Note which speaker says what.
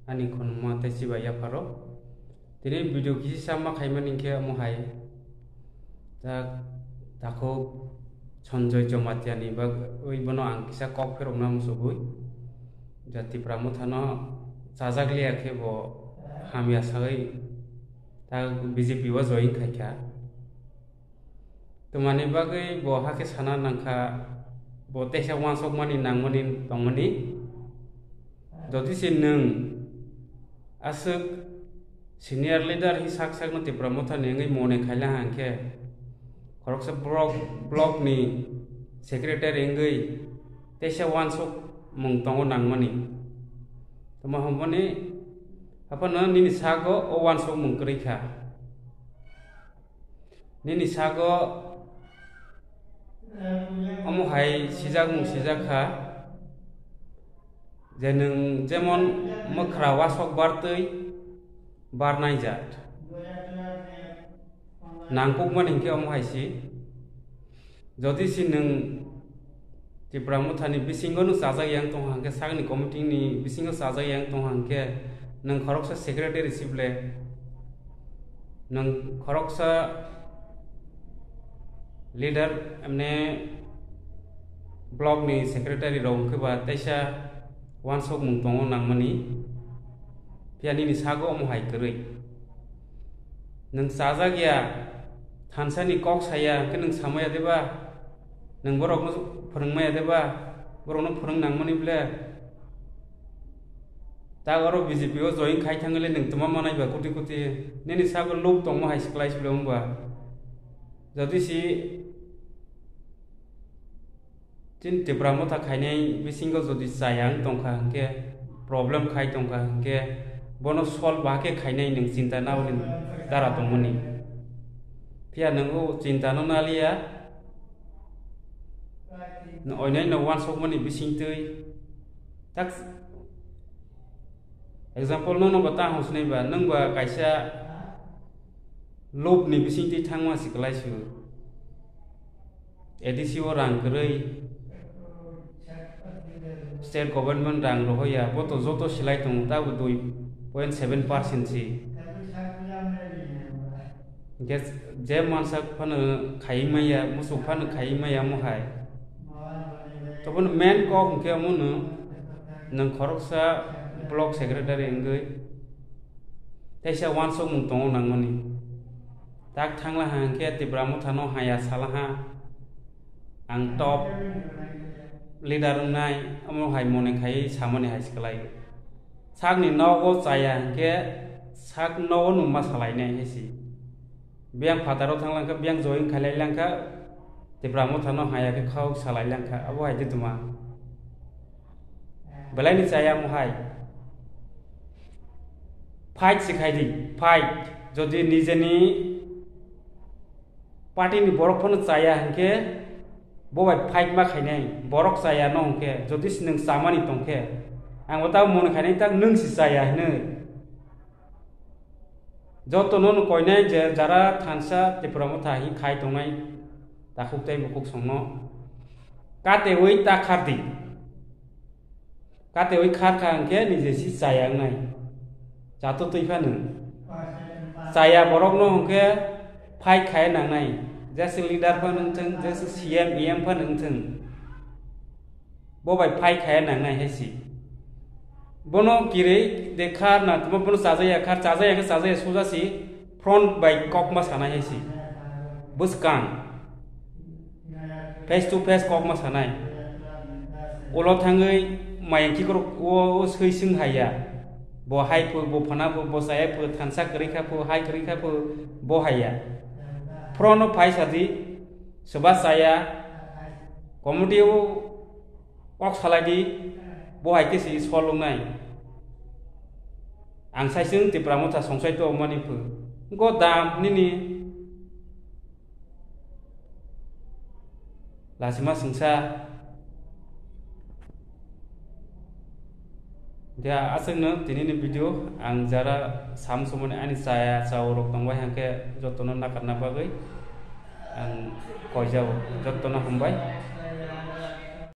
Speaker 1: ani kon ma te si ba ya paro tini video kisi sama khaiman inke mo hai ta tako Sanjoy Jomatiani ba oi bono ang kisa kok phero nam subui jati pramuthano chajagli akhe bo hamia sagai ta BJP wa join khaikha tumani bagai bo hake sana nangkha bo tesa wansok mani nangmani tongmani jodi sin nung asuk senior leader hi sak sak no te pramuthani ngai mone khaila hangke koroksa blog ni secretary ngai tesa wansok mung tongo nangmani tama homoni apa na nini sago o wansok mung krikha nini sago omo hai sijak mung sijakha jeneng jemon mokra wasok bartui barnai jat nangkuk man hingke omo hai si jodi si nung ti pramuthani bisingo nu sajak yang tong hangke sagni committee ni bisingo sajak yang tong hangke nang khoroksa secretary sible nang khoroksa leader amne blog ni secretary rong ke ba taisa wansok mung tongo nangmani piani ni sago omo hai krui nang sajak ya thansani kok saya ke nang samaya deba nang borok no phorongmaya deba borok no phorong nangmani ble ta aro BJP o join khai thangale nang tuma manai ba kuti kuti nini sago lob tongmo hai sklai sblom ba jodi si tin te pramotha khainai bisingo jodi sayang tongkha hangke problem khai tongkha hangke bono solve ba ke khainai nang cinta naulin dara tongmani pia nango cinta no nalia no oinai no wan sokmani bisingtui tak example no bata hosnai ba nang ba kaisa lob ni bisingti thangma siklai su edisi o rang krei state government rang rohoya boto joto silai tong ta 2.7% si ges je mansak phana khaimaya musu phana khaimaya mo hai tobon main ko hungke amono nang khoroksa block secretary ngai taisa wansok mung tongo nangmani tak thangla hangke ti pramuthano haya salaha ang top leader nai amo hai mone khai samane hai sklai sakni nogo chaya hangke sak no nu masalai nei hesi biang fataro thanglangka biang join khalai langka te pramuthano haya ke khau salai langka abo hai tuma belai ni chaya mo hai fight sikhai di fight jodi nijeni party ni borok phone chaya hangke bobai fight ma khainai borok chaya no hangke jodi sinung samani tongke ang ota mon khainai tak nung si chaya hne joto non koinai je jara thansa te pramotha hi khai tongnai takuk tai bukuk songno kate oi ta khardi kate oi khar khangke ni je si chaya ngai jato tui phanu chaya borok no hangke fight khai nang nai jase leader phan thung jase CM EM phan thung bo bai fight khai nang nai hesi bono kire dekha na tuma bono sajaya khar sajaya ke sajaya soja si front by kokma sanai hesi buskang face to face kokma sanai olo thangai mayangki ko o sei sing haya bo hai pu bo phana bo saya pu thansa krikha pu hai krikha pu bo haya front of fight sadi soba saya committee o ok saladi bo hai ke si solungnai ang saisung ti pramotha songsai to mani pu go dam nini lasima sungsa dia aseng no tini ni video ang jara sam somone ani saya saurok tangwai hangke jotono nakarna bagai ang kojau jotono humbai